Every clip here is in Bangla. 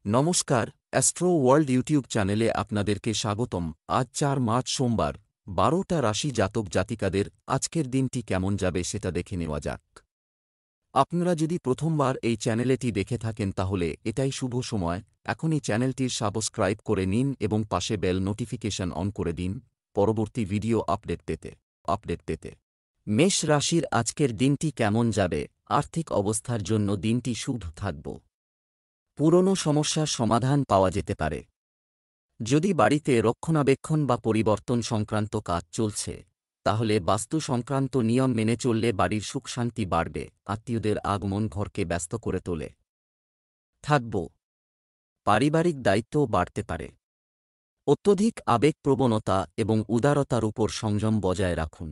নমস্কার, অ্যাস্ট্রো ওয়ার্ল্ড ইউটিউব চ্যানেলে আপনাদেরকে স্বাগতম। আজ ৪ মার্চ সোমবার, ১২টা রাশি জাতক জাতিকাদের আজকের দিনটি কেমন যাবে সেটা দেখে নেওয়া যাক। আপনারা যদি প্রথমবার এই চ্যানেলটি দেখে থাকেন তাহলে এটাই শুভ সময়। এখনই চ্যানেলটির সাবস্ক্রাইব করে নিন এবং পাশে বেল নোটিফিকেশন অন করে দিন পরবর্তী ভিডিও আপডেট পেতে। মেষ রাশির আজকের দিনটি কেমন যাবে? আর্থিক অবস্থার জন্য দিনটি শুভ থাকব। পুরনো সমস্যার সমাধান পাওয়া যেতে পারে। যদি বাড়িতে রক্ষণাবেক্ষণ বা পরিবর্তন সংক্রান্ত কাজ চলছে, তাহলে বাস্তু সংক্রান্ত নিয়ম মেনে চললে বাড়ির সুখ শান্তি বাড়বে। আত্মীয়দের আগমন ঘরকে ব্যস্ত করে তোলে। থাকব। পারিবারিক দায়িত্বও বাড়তে পারে। অত্যধিক আবেগপ্রবণতা এবং উদারতার উপর সংযম বজায় রাখুন,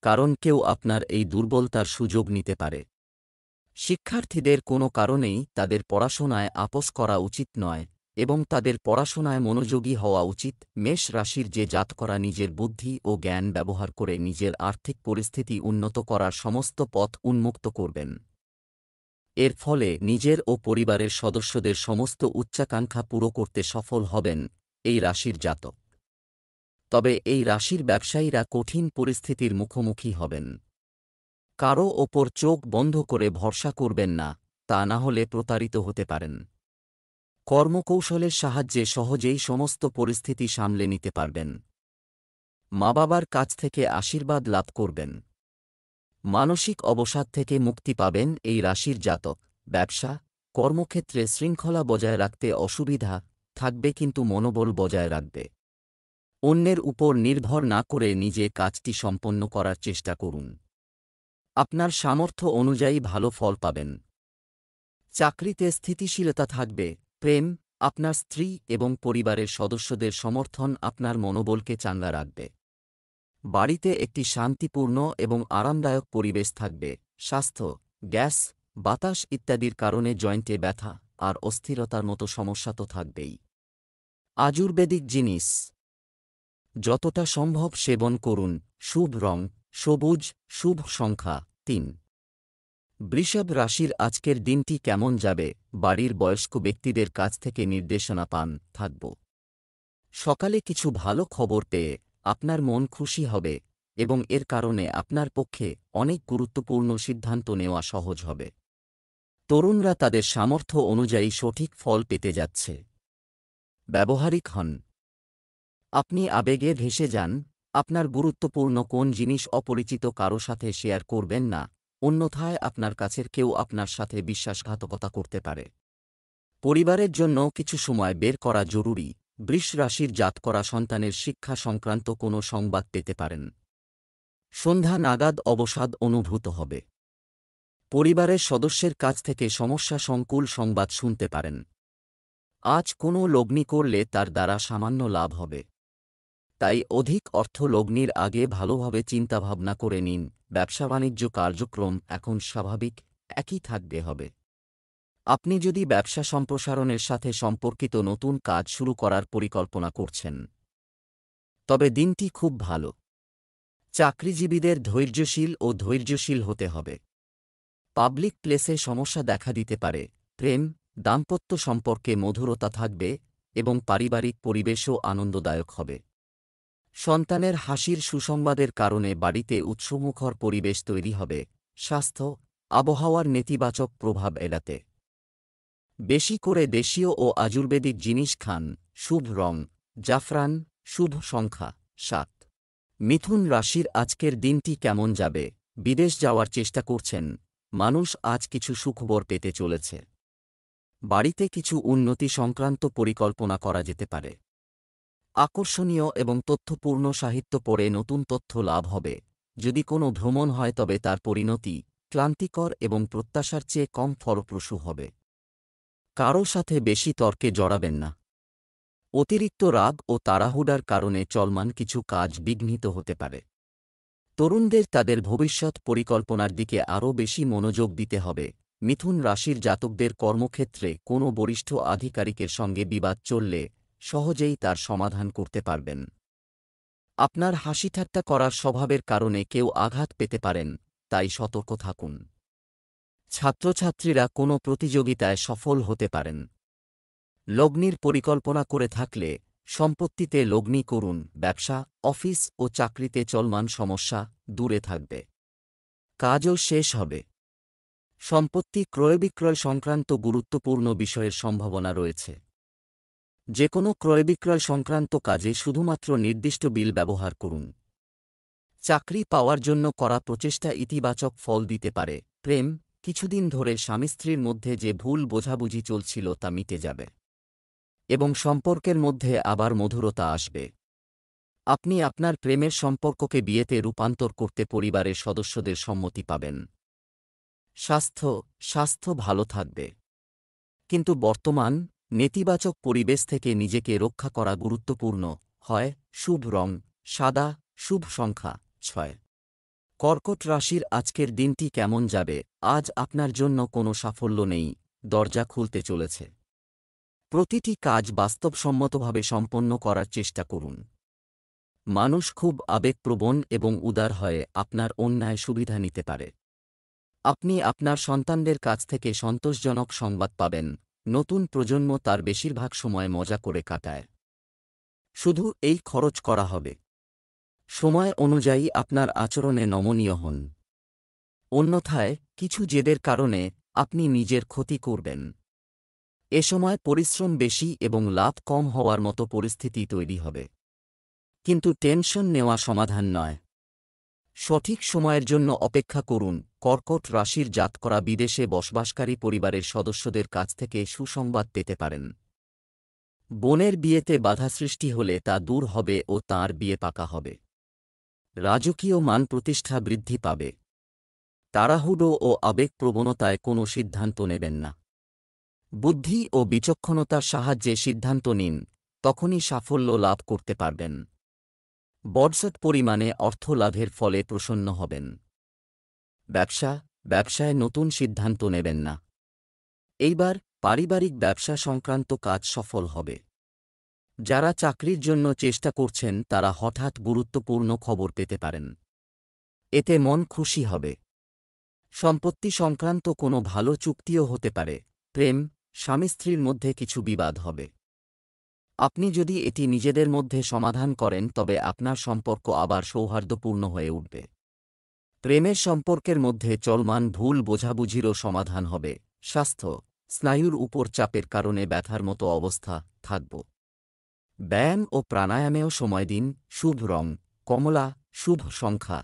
কারণ কেউ আপনার এই দুর্বলতার সুযোগ নিতে পারে। শিক্ষার্থীদের কোনো কারণেই তাদের পড়াশোনায় আপোস করা উচিত নয় এবং তাদের পড়াশোনায় মনোযোগী হওয়া উচিত। মেষ রাশির যে জাতকরা নিজের বুদ্ধি ও জ্ঞান ব্যবহার করে নিজের আর্থিক পরিস্থিতি উন্নত করার সমস্ত পথ উন্মুক্ত করবেন। এর ফলে নিজের ও পরিবারের সদস্যদের সমস্ত উচ্চাকাঙ্ক্ষা পুরো করতে সফল হবেন এই রাশির জাতক। তবে এই রাশির ব্যবসায়ীরা কঠিন পরিস্থিতির মুখোমুখি হবেন। কারও ওপর চোখ বন্ধ করে ভরসা করবেন না, তা না হলে প্রতারিত হতে পারেন। কর্মকৌশলের সাহায্যে সহজেই সমস্ত পরিস্থিতি সামলে নিতে পারবেন। মা বাবার কাছ থেকে আশীর্বাদ লাভ করবেন। মানসিক অবসাদ থেকে মুক্তি পাবেন এই রাশির জাতক। ব্যবসা কর্মক্ষেত্রে শৃঙ্খলা বজায় রাখতে অসুবিধা থাকবে, কিন্তু মনোবল বজায় রাখবে। অন্যের উপর নির্ভর না করে নিজে কাজটি সম্পন্ন করার চেষ্টা করুন। আপনার সামর্থ্য অনুযায়ী ভালো ফল পাবেন। চাকরিতে স্থিতিশীলতা থাকবে। প্রেম আপনার স্ত্রী এবং পরিবারের সদস্যদের সমর্থন আপনার মনোবলকে চাঙ্গা রাখবে। বাড়িতে একটি শান্তিপূর্ণ এবং আরামদায়ক পরিবেশ থাকবে। স্বাস্থ্য গ্যাস, বাতাস ইত্যাদির কারণে জয়েন্টে ব্যথা আর অস্থিরতার মতো সমস্যা তো থাকবেই। আয়ুর্বেদিক জিনিস যতটা সম্ভব সেবন করুন। শুভ রং সবুজ, শুভ সংখ্যা ৩। বৃষভ রাশির আজকের দিনটি কেমন যাবে? বাড়ির বয়স্ক ব্যক্তিদের কাছ থেকে নির্দেশনা পান। থাকব। সকালে কিছু ভালো খবর পেয়ে আপনার মন খুশি হবে এবং এর কারণে আপনার পক্ষে অনেক গুরুত্বপূর্ণ সিদ্ধান্ত নেওয়া সহজ হবে। তরুণরা তাদের সামর্থ্য অনুযায়ী সঠিক ফল পেতে যাচ্ছে। ব্যবহারিক হন। আপনি আবেগে ভেসে যান। আপনার গুরুত্বপূর্ণ কোন জিনিস অপরিচিত কারো সাথে শেয়ার করবেন না, অন্যথায় আপনার কাছের কেউ আপনার সাথে বিশ্বাসঘাতকতা করতে পারে। পরিবারের জন্য কিছু সময় বের করা জরুরি। বৃষ রাশির জাতকরা সন্তানের শিক্ষা সংক্রান্ত কোনো সংবাদ পেতে পারেন। সন্ধ্যা নাগাদ অবসাদ অনুভূত হবে। পরিবারের সদস্যের কাছ থেকে সমস্যা সংকুল সংবাদ শুনতে পারেন। আজ কোনো লগ্নি করলে তার দ্বারা সামান্য লাভ হবে, তাই অধিক অর্থ লগ্নির আগে ভালোভাবে চিন্তাভাবনা করে নিন। ব্যবসা বাণিজ্য কার্যক্রম এখন স্বাভাবিক একই থাকবে হবে। আপনি যদি ব্যবসা সম্প্রসারণের সাথে সম্পর্কিত নতুন কাজ শুরু করার পরিকল্পনা করছেন, তবে দিনটি খুব ভালো। চাকরিজীবীদের ধৈর্যশীল হতে হবে। পাবলিক প্লেসে সমস্যা দেখা দিতে পারে। প্রেম দাম্পত্য সম্পর্কে মধুরতা থাকবে এবং পারিবারিক পরিবেশও আনন্দদায়ক হবে। সন্তানের হাসির সুসংবাদের কারণে বাড়িতে উৎসমুখর পরিবেশ তৈরি হবে। স্বাস্থ্য আবহাওয়ার নেতিবাচক প্রভাব এড়াতে বেশি করে দেশীয় ও আয়ুর্বেদিক জিনিস খান। শুভ রং জাফরান, শুভ সংখ্যা ৭। মিথুন রাশির আজকের দিনটি কেমন যাবে? বিদেশ যাওয়ার চেষ্টা করছেন, মানুষ আজ কিছু সুখবর পেতে চলেছে। বাড়িতে কিছু উন্নতি সংক্রান্ত পরিকল্পনা করা যেতে পারে। আকর্ষণীয় এবং তথ্যপূর্ণ সাহিত্য পড়ে নতুন তথ্য লাভ হবে। যদি কোনো ভ্রমণ হয় তবে তার পরিণতি ক্লান্তিকর এবং প্রত্যাশার চেয়ে কম ফলপ্রসূ হবে। কারও সাথে বেশি তর্কে জড়াবেন না। অতিরিক্ত রাগ ও তাড়াহুড়ার কারণে চলমান কিছু কাজ বিঘ্নিত হতে পারে। তরুণদের তাদের ভবিষ্যৎ পরিকল্পনার দিকে আরও বেশি মনোযোগ দিতে হবে। মিথুন রাশির জাতকদের কর্মক্ষেত্রে কোনো বরিষ্ঠ আধিকারিকের সঙ্গে বিবাদ চললে সহজেই তার সমাধান করতে পারবেন। আপনার হাসিঠাট্টা করার স্বভাবের কারণে কেউ আঘাত পেতে পারেন, তাই সতর্ক থাকুন। ছাত্রছাত্রীরা কোনো প্রতিযোগিতায় সফল হতে পারেন। লগ্নির পরিকল্পনা করে থাকলে সম্পত্তিতে লগ্নি করুন। ব্যবসা, অফিস ও চাকরিতে চলমান সমস্যা দূরে থাকবে। কাজও শেষ হবে। সম্পত্তি ক্রয়বিক্রয় সংক্রান্ত গুরুত্বপূর্ণ বিষয়ের সম্ভাবনা রয়েছে। যে কোনো ক্রয়বিক্রয় সংক্রান্ত কাজে শুধুমাত্র নির্দিষ্ট বিল ব্যবহার করুন। চাকরি পাওয়ার জন্য করা প্রচেষ্টা ইতিবাচক ফল দিতে পারে। প্রেম, কিছুদিন ধরে স্বামী স্ত্রীর মধ্যে যে ভুল বোঝাবুঝি চলছিল তা মিটে যাবে এবং সম্পর্কের মধ্যে আবার মধুরতা আসবে। আপনি আপনার প্রেমের সম্পর্ককে বিয়েতে রূপান্তর করতে পরিবারের সদস্যদের সম্মতি পাবেন। স্বাস্থ্য ভালো থাকবে, কিন্তু বর্তমান নেতিবাচক পরিবেশ থেকে নিজেকে রক্ষা করা গুরুত্বপূর্ণ হয়। শুভ রং সাদা, শুভ সংখ্যা 6। কর্কট রাশির আজকের দিনটি কেমন যাবে? আজ আপনার জন্য কোনো সাফল্য নেই, দরজা খুলতে চলেছে। প্রতিটি কাজ বাস্তবসম্মতভাবে সম্পন্ন করার চেষ্টা করুন। মানুষ খুব আবেগপ্রবণ এবং উদার হয়ে আপনার অন্যায় সুবিধা নিতে পারে। আপনি আপনার সন্তানদের কাছ থেকে সন্তোষজনক সংবাদ পাবেন। নতুন প্রজন্ম তার বেশিরভাগ সময় মজা করে কাটায়। শুধু এই খরচ করা হবে। সময় অনুযায়ী আপনার আচরণে নমনীয় হন। অন্যথায় কিছু জেদের কারণে আপনি নিজের ক্ষতি করবেন। এ সময় পরিশ্রম বেশি এবং লাভ কম হওয়ার মতো পরিস্থিতি তৈরি হবে। কিন্তু টেনশন নেওয়া সমাধান নয়। সঠিক সময়ের জন্য অপেক্ষা করুন। কর্কট রাশির জাতকরা বিদেশে বসবাসকারী পরিবারের সদস্যদের কাছ থেকে সুসংবাদ পেতে পারেন। বোনের বিয়েতে বাধা সৃষ্টি হলে তা দূর হবে ও তাঁর বিয়ে পাকা হবে। রাজকীয় মান প্রতিষ্ঠা বৃদ্ধি পাবে। তাড়াহুড়ো ও আবেগপ্রবণতায় কোনো সিদ্ধান্ত নেবেন না। বুদ্ধি ও বিচক্ষণতার সাহায্যে সিদ্ধান্ত নিন, তখনই সাফল্য লাভ করতে পারবেন। বড়সড় পরিমাণে অর্থ লাভের ফলে প্রসন্ন হবেন। ব্যবসায় নতুন সিদ্ধান্ত নেবেন না। এইবার পারিবারিক ব্যবসা সংক্রান্ত কাজ সফল হবে। যারা চাকরির জন্য চেষ্টা করছেন তারা হঠাৎ গুরুত্বপূর্ণ খবর পেতে পারেন। এতে মন খুশি হবে। সম্পত্তি সংক্রান্ত কোনো ভালো চুক্তিও হতে পারে। প্রেম, স্বামী স্ত্রীর মধ্যে কিছু বিবাদ হবে। আপনি যদি এটি নিজেদের মধ্যে সমাধান করেন তবে আপনার সম্পর্ক আবার সৌহার্দ্যপূর্ণ হয়ে উঠবে। প্রেমের সম্পর্কের মধ্যে চলমান ভুল বোঝাবুঝিরও সমাধান হবে। স্বাস্থ্য, স্নায়ুর উপর চাপের কারণে ব্যথার মতো অবস্থা থাকব। ব্যায়াম ও প্রাণায়ামেও সময় দিন। শুভ রং কমলা, শুভ সংখ্যা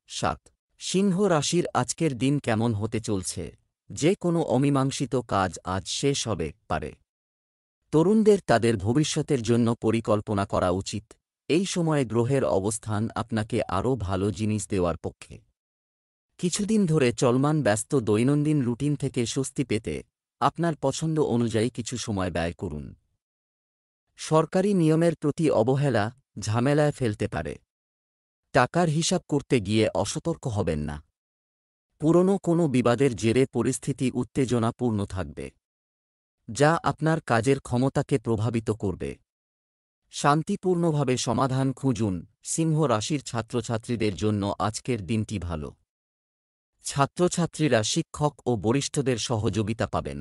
7। সিংহ রাশির আজকের দিন কেমন হতে চলছে? যে কোনো অমীমাংসিত কাজ আজ শেষ হবে পারে। তরুণদের তাদের ভবিষ্যতের জন্য পরিকল্পনা করা উচিত। এই সময়ে গ্রহের অবস্থান আপনাকে আরও ভালো জিনিস দেওয়ার পক্ষে। কিছুদিন ধরে চলমান ব্যস্ত দৈনন্দিন রুটিন থেকে স্বস্তি পেতে আপনার পছন্দ অনুযায়ী কিছু সময় ব্যয় করুন। সরকারি নিয়মের প্রতি অবহেলা ঝামেলায় ফেলতে পারে। টাকার হিসাব করতে গিয়ে অসতর্ক হবেন না। পুরনো কোনো বিবাদের জেরে পরিস্থিতি উত্তেজনাপূর্ণ থাকবে, যা আপনার কাজের ক্ষমতাকে প্রভাবিত করবে। শান্তিপূর্ণভাবে সমাধান খুঁজুন। সিংহ রাশির ছাত্রছাত্রীদের জন্য আজকের দিনটি ভালো। ছাত্রছাত্রীরা শিক্ষক ও বরিষ্ঠদের সহযোগিতা পাবেন।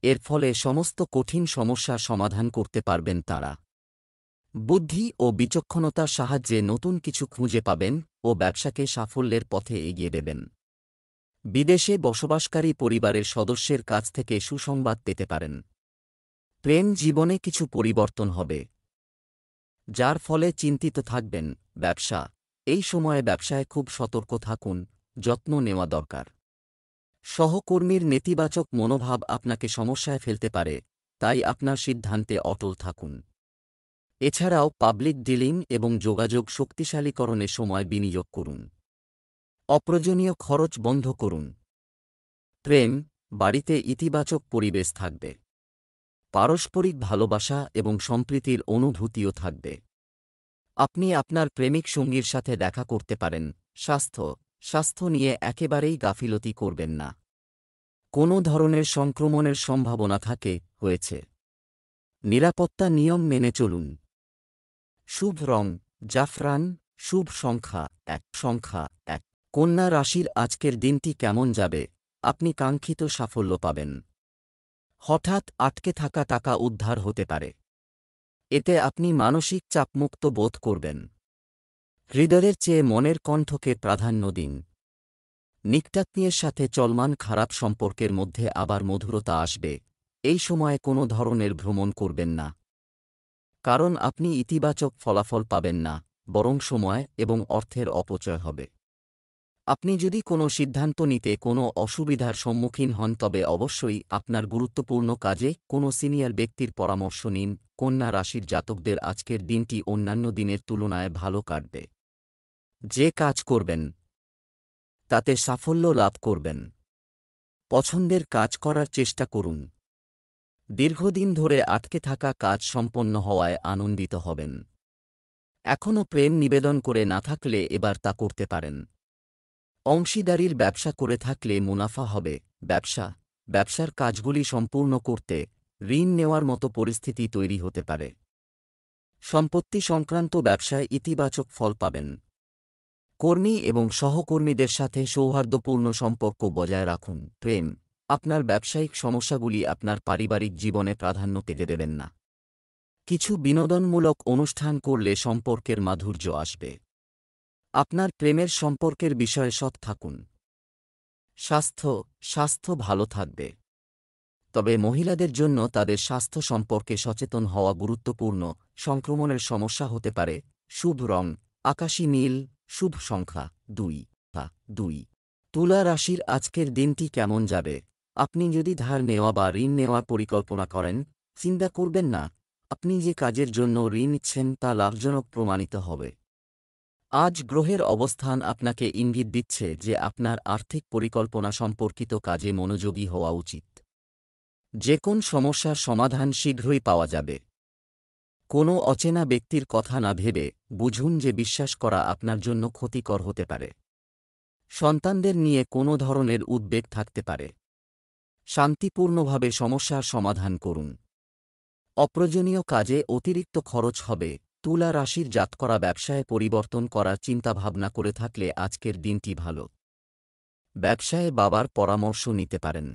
এর ফলে সমস্ত কঠিন সমস্যার সমাধান করতে পারবেন তারা। বুদ্ধি ও বিচক্ষণতার সাহায্যে নতুন কিছু খুঁজে পাবেন ও ব্যবসাকে সাফল্যের পথে এগিয়ে দেবেন। বিদেশে বসবাসকারী পরিবারের সদস্যের কাছ থেকে সুসংবাদ পেতে পারেন। প্রেম জীবনে কিছু পরিবর্তন হবে, যার ফলে চিন্তিত থাকবেন। এই সময়ে ব্যবসায় খুব সতর্ক থাকুন, যত্ন নেওয়া দরকার। সহকর্মীর নেতিবাচক মনোভাব আপনাকে সমস্যায় ফেলতে পারে, তাই আপনার সিদ্ধান্তে অটল থাকুন। এছাড়াও পাবলিক ডিলিং এবং যোগাযোগ শক্তিশালীকরণে সময় বিনিয়োগ করুন। অপ্রয়োজনীয় খরচ বন্ধ করুন। প্রেম, বাড়িতে ইতিবাচক পরিবেশ থাকবে। পারস্পরিক ভালোবাসা এবং সম্প্রীতির অনুভূতিও থাকবে। আপনি আপনার প্রেমিক সঙ্গীর সাথে দেখা করতে পারেন। স্বাস্থ্য নিয়ে একেবারেই গাফিলতি করবেন না। কোনো ধরনের সংক্রমণের সম্ভাবনা হয়েছে। নিরাপত্তা নিয়ম মেনে চলুন। শুভ রং জাফরান, শুভ সংখ্যা 1। কন্যা রাশির আজকের দিনটি কেমন যাবে? আপনি কাঙ্ক্ষিত সাফল্য পাবেন। হঠাৎ আটকে থাকা টাকা উদ্ধার হতে পারে। এতে আপনি মানসিক চাপমুক্ত বোধ করবেন। হৃদয়ের চেয়ে মনের কণ্ঠকে প্রাধান্য দিন। নিকটাত্মীয়ের সাথে চলমান খারাপ সম্পর্কের মধ্যে আবার মধুরতা আসবে। এই সময়ে কোনো ধরনের ভ্রমণ করবেন না, কারণ আপনি ইতিবাচক ফলাফল পাবেন না, বরং সময় এবং অর্থের অপচয় হবে। আপনি যদি কোনো সিদ্ধান্ত নিতে কোনো অসুবিধার সম্মুখীন হন তবে অবশ্যই আপনার গুরুত্বপূর্ণ কাজে কোনো সিনিয়র ব্যক্তির পরামর্শ নিন। কন্যা রাশির জাতকদের আজকের দিনটি অন্যান্য দিনের তুলনায় ভালো কাটবে। যে কাজ করবেন তাতে সাফল্য লাভ করবেন। পছন্দের কাজ করার চেষ্টা করুন। দীর্ঘদিন ধরে আটকে থাকা কাজ সম্পন্ন হওয়ায় আনন্দিত হবেন। এখনও প্রেম নিবেদন করে না থাকলে এবার তা করতে পারেন। অংশীদারির ব্যবসা করে থাকলে মুনাফা হবে। ব্যবসার কাজগুলি সম্পূর্ণ করতে ঋণ নেওয়ার মতো পরিস্থিতি তৈরি হতে পারে। সম্পত্তি সংক্রান্ত ব্যবসায় ইতিবাচক ফল পাবেন। কর্মী এবং সহকর্মীদের সাথে সৌহার্দ্যপূর্ণ সম্পর্ক বজায় রাখুন। প্রেম, আপনার ব্যবসায়িক সমস্যাগুলি আপনার পারিবারিক জীবনে প্রাধান্য পেতে দেবেন না। কিছু বিনোদনমূলক অনুষ্ঠান করলে সম্পর্কের মাধুর্য আসবে। আপনার প্রেমের সম্পর্কের বিষয়ে সৎ থাকুন। স্বাস্থ্য ভালো থাকবে। তবে মহিলাদের জন্য তাদের স্বাস্থ্য সম্পর্কে সচেতন হওয়া গুরুত্বপূর্ণ। সংক্রমণের সমস্যা হতে পারে। শুভ রং আকাশী নীল। শুভ সংখ্যা 2। তুলা রাশির আজকের দিনটি কেমন যাবে? আপনি যদি ধার নেওয়া বা ঋণ নেওয়ার পরিকল্পনা করেন, চিন্তা করবেন না। আপনি যে কাজের জন্য ঋণ নিচ্ছেন তা লাভজনক প্রমাণিত হবে। আজ গ্রহের অবস্থান আপনাকে ইঙ্গিত দিচ্ছে যে আপনার আর্থিক পরিকল্পনা সম্পর্কিত কাজে মনোযোগী হওয়া উচিত। যে কোন সমস্যার সমাধান শীঘ্রই পাওয়া যাবে। কোনো অচেনা ব্যক্তির কথা না ভেবে বুঝুন যে বিশ্বাস করা আপনার জন্য ক্ষতিকর হতে পারে। সন্তানদের নিয়ে কোনো ধরনের উদ্বেগ থাকতে পারে। শান্তিপূর্ণভাবে সমস্যার সমাধান করুন। অপ্রয়োজনীয় কাজে অতিরিক্ত খরচ হবে। তুলা রাশির জাতকরা ব্যবসায় পরিবর্তন করার চিন্তাভাবনা করে থাকলে আজকের দিনটি ভালো। ব্যবসায়ে বাবার পরামর্শ নিতে পারেন।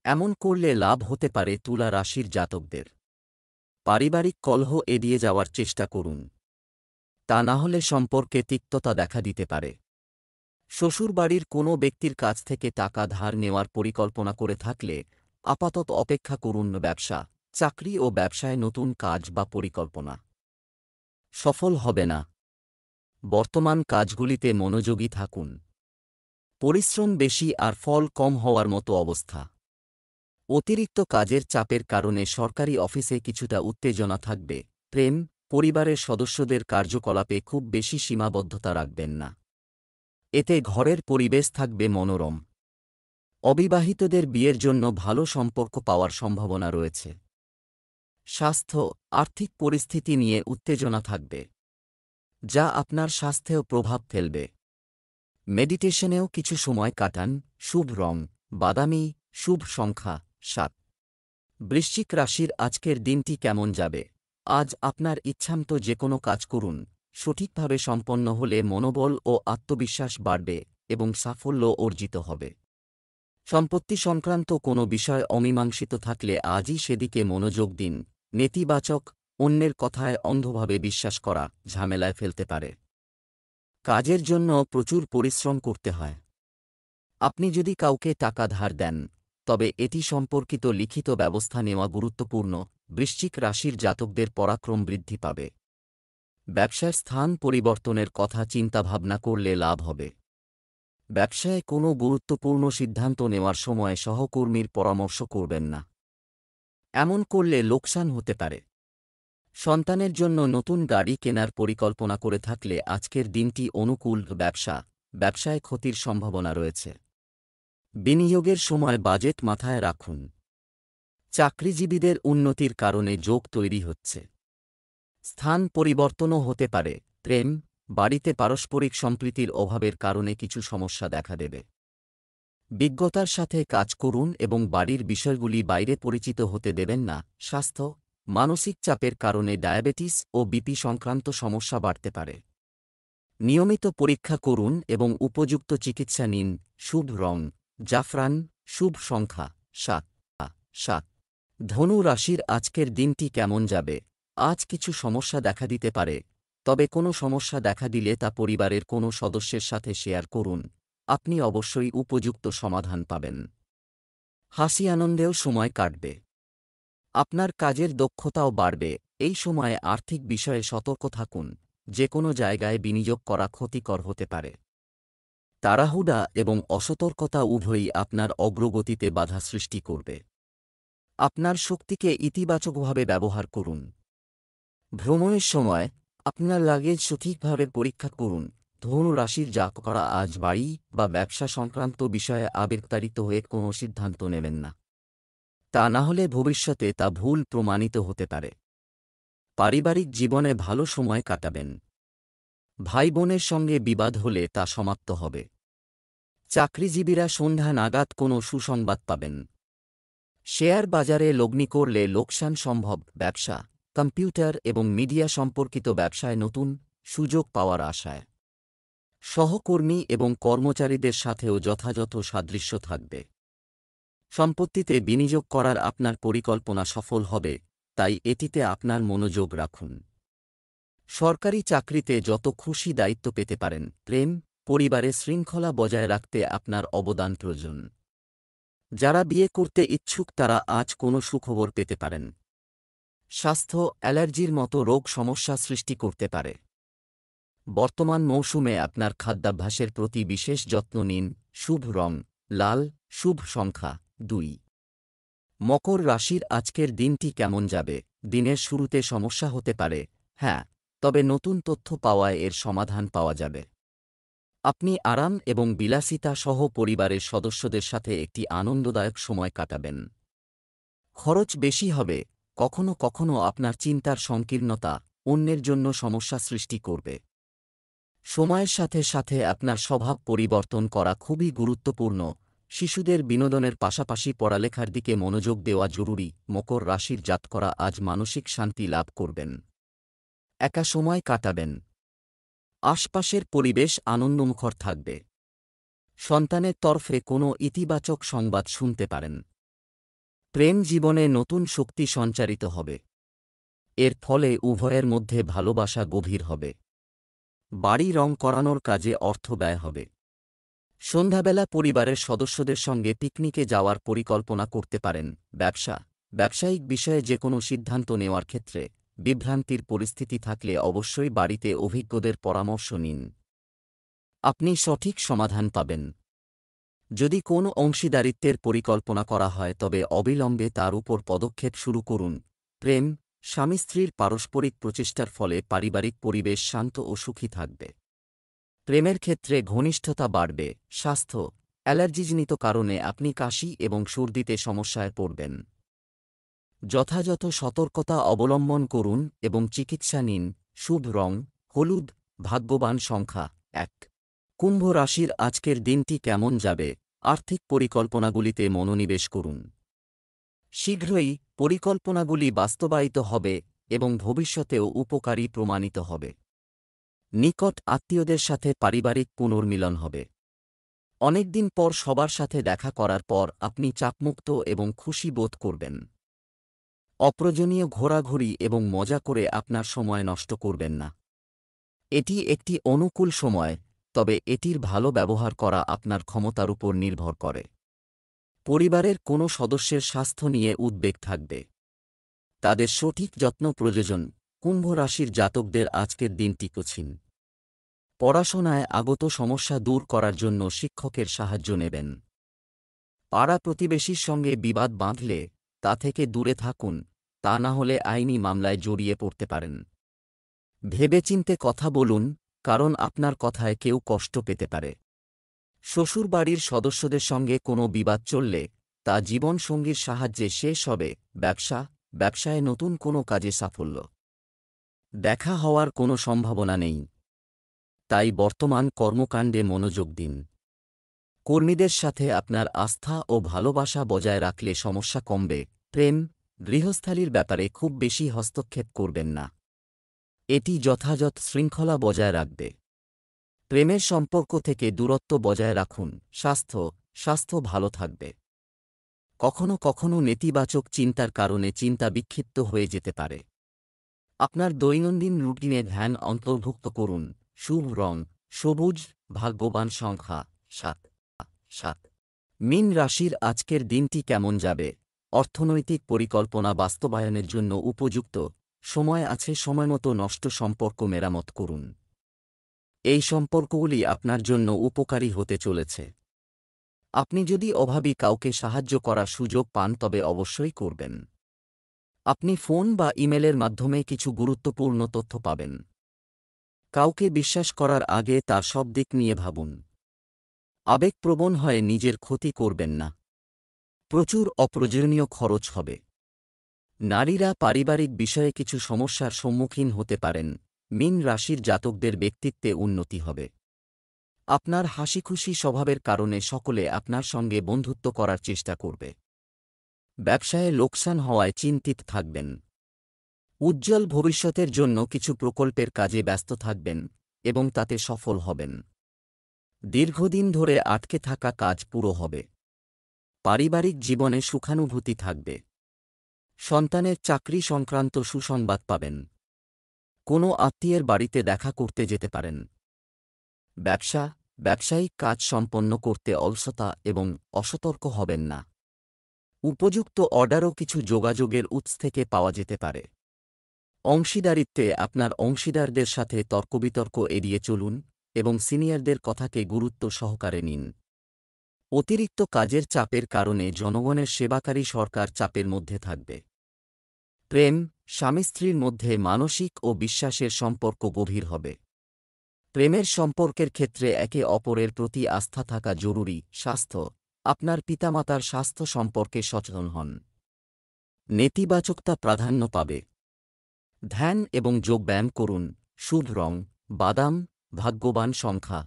এমন করলে লাভ হতে পারে তুলা রাশির জাতকদের। পারিবারিক কলহ এড়িয়ে যাওয়ার চেষ্টা করুন। তা না হলে সম্পর্কে তিক্ততা দেখা দিতে পারে। শ্বশুরবাড়ির কোনো ব্যক্তির কাছ থেকে টাকা ধার নেওয়ার পরিকল্পনা করে থাকলে আপাতত অপেক্ষা করুন। ব্যবসা, চাকরি ও ব্যবসায় নতুন কাজ বা পরিকল্পনা সফল হবে না। বর্তমান কাজগুলিতে মনোযোগী থাকুন। পরিশ্রম বেশি আর ফল কম হওয়ার মতো অবস্থা। অতিরিক্ত কাজের চাপের কারণে সরকারি অফিসে কিছুটা উত্তেজনা থাকবে। প্রেম, পরিবারের সদস্যদের কার্যকলাপে খুব বেশি সীমাবদ্ধতা রাখবেন না। এতে ঘরের পরিবেশ থাকবে মনোরম। অবিবাহিতদের বিয়ের জন্য ভালো সম্পর্ক পাওয়ার সম্ভাবনা রয়েছে। স্বাস্থ্য, আর্থিক পরিস্থিতি নিয়ে উত্তেজনা থাকবে, যা আপনার স্বাস্থ্যেও প্রভাব ফেলবে। মেডিটেশনেও কিছু সময় কাটান। শুভ রং বাদামি। শুভ সংখ্যা 7। বৃশ্চিক রাশির আজকের দিনটি কেমন যাবে? আজ আপনার ইচ্ছামতো যে কোনো কাজ করুন। সঠিকভাবে সম্পন্ন হলে মনোবল ও আত্মবিশ্বাস বাড়বে এবং সাফল্য অর্জিত হবে। সম্পত্তি সংক্রান্ত কোনো বিষয় অমীমাংসিত থাকলে আজই সেদিকে মনোযোগ দিন। নেতিবাচক, অন্যের কথায় অন্ধভাবে বিশ্বাস করা ঝামেলায় ফেলতে পারে। কাজের জন্য প্রচুর পরিশ্রম করতে হয়। আপনি যদি কাউকে টাকা ধার দেন, তবে এটি সম্পর্কিত লিখিত ব্যবস্থা নেওয়া গুরুত্বপূর্ণ। বৃশ্চিক রাশির জাতকদের পরাক্রম বৃদ্ধি পাবে। ব্যবসার স্থান পরিবর্তনের কথা চিন্তাভাবনা করলে লাভ হবে। ব্যবসায় কোনো গুরুত্বপূর্ণ সিদ্ধান্ত নেওয়ার সময় সহকর্মীর পরামর্শ করবেন না। এমন করলে লোকসান হতে পারে। সন্তানের জন্য নতুন গাড়ি কেনার পরিকল্পনা করে থাকলে আজকের দিনটি অনুকূল। ব্যবসায় ক্ষতির সম্ভাবনা রয়েছে। বিনিয়োগের সময় বাজেট মাথায় রাখুন। চাকরিজীবীদের উন্নতির কারণে যোগ তৈরি হচ্ছে। স্থান পরিবর্তনও হতে পারে। প্রেম, বাড়িতে পারস্পরিক সম্প্রীতির অভাবের কারণে কিছু সমস্যা দেখা দেবে। বিজ্ঞতার সাথে কাজ করুন এবং বাড়ির বিষয়গুলি বাইরে পরিচিত হতে দেবেন না। স্বাস্থ্য, মানসিক চাপের কারণে ডায়াবেটিস ও বিপি সংক্রান্ত সমস্যা বাড়তে পারে। নিয়মিত পরীক্ষা করুন এবং উপযুক্ত চিকিৎসা নিন। শুভ রং জাফরান। শুভ সংখ্যা 7। 7 ধনু রাশির আজকের দিনটি কেমন যাবে? আজ কিছু সমস্যা দেখা দিতে পারে, তবে কোনো সমস্যা দেখা দিলে তা পরিবারের কোনো সদস্যের সাথে শেয়ার করুন। আপনি অবশ্যই উপযুক্ত সমাধান পাবেন। হাসি আনন্দেও সময় কাটবে। আপনার কাজের দক্ষতাও বাড়বে। এই সময়ে আর্থিক বিষয়ে সতর্ক থাকুন। যে কোনো জায়গায় বিনিয়োগ করা ক্ষতিকর হতে পারে। তাড়াহুড়া এবং অসতর্কতা উভয়ই আপনার অগ্রগতিতে বাধা সৃষ্টি করবে। আপনার শক্তিকে ইতিবাচকভাবে ব্যবহার করুন। ভ্রমণের সময় আপনার লাগেজ সঠিকভাবে পরীক্ষা করুন। ধনু রাশির জাতকরা আজ বাড়ি বা ব্যবসা সংক্রান্ত বিষয়ে আবেগতাড়িত হয়ে কোনো সিদ্ধান্ত নেবেন না। তা না হলে ভবিষ্যতে তা ভুল প্রমাণিত হতে পারে। পারিবারিক জীবনে ভালো সময় কাটাবেন। ভাই বোনের সঙ্গে বিবাদ হলে তা সমাপ্ত হবে। চাকরিজীবীরা সন্ধ্যা নাগাদ কোনো সুসংবাদ পাবেন। শেয়ার বাজারে লগ্নি করলে লোকসান সম্ভব। ব্যবসা, কম্পিউটার এবং মিডিয়া সম্পর্কিত ব্যবসায় নতুন সুযোগ পাওয়ার আশায়। সহকর্মী এবং কর্মচারীদের সাথেও যথাযথ সাদৃশ্য থাকবে। সম্পত্তিতে বিনিয়োগ করার আপনার পরিকল্পনা সফল হবে, তাই এটিতে আপনার মনোযোগ রাখুন। সরকারি চাকরিতে যত খুশি দায়িত্ব পেতে পারেন। প্রেম, পরিবারে শৃঙ্খলা বজায় রাখতে আপনার অবদান প্রয়োজন। যারা বিয়ে করতে ইচ্ছুক তারা আজ কোনো সুখবর পেতে পারেন। স্বাস্থ্য, অ্যালার্জির মতো রোগ সমস্যা সৃষ্টি করতে পারে। বর্তমান মৌসুমে আপনার খাদ্যাভ্যাসের প্রতি বিশেষ যত্ন নিন। শুভ রং লাল, শুভ সংখ্যা 2। মকর রাশির আজকের দিনটি কেমন যাবে? দিনের শুরুতে সমস্যা হতে পারে, হ্যাঁ, তবে নতুন তথ্য পাওয়ায় এর সমাধান পাওয়া যাবে। আপনি আরাম এবং বিলাসিতা সহ পরিবারের সদস্যদের সাথে একটি আনন্দদায়ক সময় কাটাবেন। খরচ বেশি হবে, কখনো কখনো আপনার চিন্তার সংকীর্ণতা অন্যের জন্য সমস্যা সৃষ্টি করবে। সময়ের সাথে সাথে আপনার স্বভাব পরিবর্তন করা খুবই গুরুত্বপূর্ণ। শিশুদের বিনোদনের পাশাপাশি পড়ালেখার দিকে মনোযোগ দেওয়া জরুরি। মকর রাশির জাতকরা আজ মানসিক শান্তি লাভ করবেন। একা সময় কাটাবেন। আশপাশের পরিবেশ আনন্দমুখর থাকবে। সন্তানের তরফে কোনো ইতিবাচক সংবাদ শুনতে পারেন। প্রেম জীবনে নতুন শক্তি সঞ্চারিত হবে। এর ফলে উভয়ের মধ্যে ভালোবাসা গভীর হবে। বাড়ি রং করানোর কাজে অর্থ ব্যয় হবে। সন্ধ্যাবেলা পরিবারের সদস্যদের সঙ্গে পিকনিকে যাওয়ার পরিকল্পনা করতে পারেন। ব্যবসা, ব্যবসায়িক বিষয়ে যে কোনো সিদ্ধান্ত নেওয়ার ক্ষেত্রে বিভ্রান্তির পরিস্থিতি থাকলে অবশ্যই বাড়িতে অভিজ্ঞদের পরামর্শ নিন। আপনি সঠিক সমাধান পাবেন। যদি কোনো অংশীদারিত্বের পরিকল্পনা করা হয় তবে অবিলম্বে তার উপর পদক্ষেপ শুরু করুন। প্রেম, স্বামী স্ত্রীর পারস্পরিক প্রচেষ্টার ফলে পারিবারিক পরিবেশ শান্ত ও সুখী থাকবে। প্রেমের ক্ষেত্রে ঘনিষ্ঠতা বাড়বে। স্বাস্থ্য, অ্যালার্জিজনিত কারণে আপনি কাশি এবং সর্দিতে সমস্যায় পড়বেন। যথাযথ সতর্কতা অবলম্বন করুন এবং চিকিৎসা নিন। শুভ রং হলুদ, ভাগ্যবান সংখ্যা 1। কুম্ভ রাশির আজকের দিনটি কেমন যাবে? আর্থিক পরিকল্পনাগুলিতে মনোনিবেশ করুন। শীঘ্রই পরিকল্পনাগুলি বাস্তবায়িত হবে এবং ভবিষ্যতেও উপকারী প্রমাণিত হবে। নিকট আত্মীয়দের সাথে পারিবারিক পুনর্মিলন হবে। অনেকদিন পর সবার সাথে দেখা করার পর আপনি চাপমুক্ত এবং খুশি বোধ করবেন। অপ্রয়োজনীয় ঘোরাঘুরি এবং মজা করে আপনার সময় নষ্ট করবেন না। এটি একটি অনুকূল সময়, তবে এটির ভালো ব্যবহার করা আপনার ক্ষমতার উপর নির্ভর করে। পরিবারের কোনো সদস্যের স্বাস্থ্য নিয়ে উদ্বেগ থাকবে। তাদের সঠিক যত্ন প্রয়োজন। কুম্ভ রাশির জাতকদের আজকের দিনটি কঠিন। পড়াশোনায় আগত সমস্যা দূর করার জন্য শিক্ষকের সাহায্য নেবেন। পাড়া প্রতিবেশীর সঙ্গে বিবাদ বাঁধলে তা থেকে দূরে থাকুন, তা না হলে আইনি মামলায় জড়িয়ে পড়তে পারেন। ভেবেচিন্তে কথা বলুন, কারণ আপনার কথায় কেউ কষ্ট পেতে পারে। শ্বশুরবাড়ির সদস্যদের সঙ্গে কোনো বিবাদ চললে তা জীবনসঙ্গীর সাহায্যে শেষ হবে। ব্যবসা, ব্যবসায় নতুন কোনো কাজে সাফল্য দেখা হওয়ার কোনো সম্ভাবনা নেই, তাই বর্তমান কর্মকাণ্ডে মনোযোগ দিন। কর্মীদের সাথে আপনার আস্থা ও ভালোবাসা বজায় রাখলে সমস্যা কমবে। প্রেম, গৃহস্থালির ব্যাপারে খুব বেশি হস্তক্ষেপ করবেন না। এটি যথাযথ শৃঙ্খলা বজায় রাখবে। প্রেমের সম্পর্ক থেকে দূরত্ব বজায় রাখুন। স্বাস্থ্য ভালো থাকবে। কখনো কখনো নেতিবাচক চিন্তার কারণে চিন্তা বিক্ষিপ্ত হয়ে যেতে পারে। আপনার দৈনন্দিন রুটিনে ধ্যান অন্তর্ভুক্ত করুন। শুভ রং সবুজ, ভাগ্যবান সংখ্যা ৭ ৭। মীন রাশির আজকের দিনটি কেমন যাবে? অর্থনৈতিক পরিকল্পনা বাস্তবায়নের জন্য উপযুক্ত সময় আছে। সময়মতো নষ্ট সম্পর্ক মেরামত করুন। এই সম্পর্কগুলি আপনার জন্য উপকারী হতে চলেছে। আপনি যদি অভাবী কাউকে সাহায্য করার সুযোগ পান তবে অবশ্যই করবেন। আপনি ফোন বা ইমেলের মাধ্যমে কিছু গুরুত্বপূর্ণ তথ্য পাবেন। কাউকে বিশ্বাস করার আগে তার সব দিক নিয়ে ভাবুন। আবেগপ্রবণ হয়ে নিজের ক্ষতি করবেন না। প্রচুর অপ্রয়োজনীয় খরচ হবে। নারীরা পারিবারিক বিষয়ে কিছু সমস্যার সম্মুখীন হতে পারেন। মীন রাশির জাতকদের ব্যক্তিত্বে উন্নতি হবে। আপনার হাসিখুশি স্বভাবের কারণে সকলে আপনার সঙ্গে বন্ধুত্ব করার চেষ্টা করবে। ব্যবসায়ে লোকসান হওয়ায় চিন্তিত থাকবেন। উজ্জ্বল ভবিষ্যতের জন্য কিছু প্রকল্পের কাজে ব্যস্ত থাকবেন এবং তাতে সফল হবেন। দীর্ঘদিন ধরে আটকে থাকা কাজ পুরো হবে। পারিবারিক জীবনে সুখানুভূতি থাকবে। সন্তানের চাকরি সংক্রান্ত সুসংবাদ পাবেন। কোনো আত্মীয়ের বাড়িতে দেখা করতে যেতে পারেন। ব্যবসায়িক কাজ সম্পন্ন করতে অলসতা এবং অসতর্ক হবেন না। উপযুক্ত অর্ডারও কিছু যোগাযোগের উৎস থেকে পাওয়া যেতে পারে। অংশীদারিত্বে আপনার অংশীদারদের সাথে তর্কবিতর্ক এড়িয়ে চলুন এবং সিনিয়রদের কথাকে গুরুত্ব সহকারে নিন। অতিরিক্ত কাজের চাপের কারণে জনগণের সেবাকারী সরকার চাপের মধ্যে থাকবে। প্রেম স্বামী স্ত্রীর মধ্যে মানসিক ও বিশ্বাসের সম্পর্ক গভীর হবে। প্রেমের সম্পর্কের ক্ষেত্রে একে অপরের প্রতি আস্থা থাকা জরুরি। স্বাস্থ্য আপনার পিতামাতার স্বাস্থ্য সম্পর্কে সচেতন হন। নেতিবাচকতা প্রাধান্য পাবে। ধ্যান এবং যোগব্যায়াম করুন। শুভ রং বাদাম, ভাগ্যবান সংখ্যা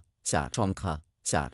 ৪।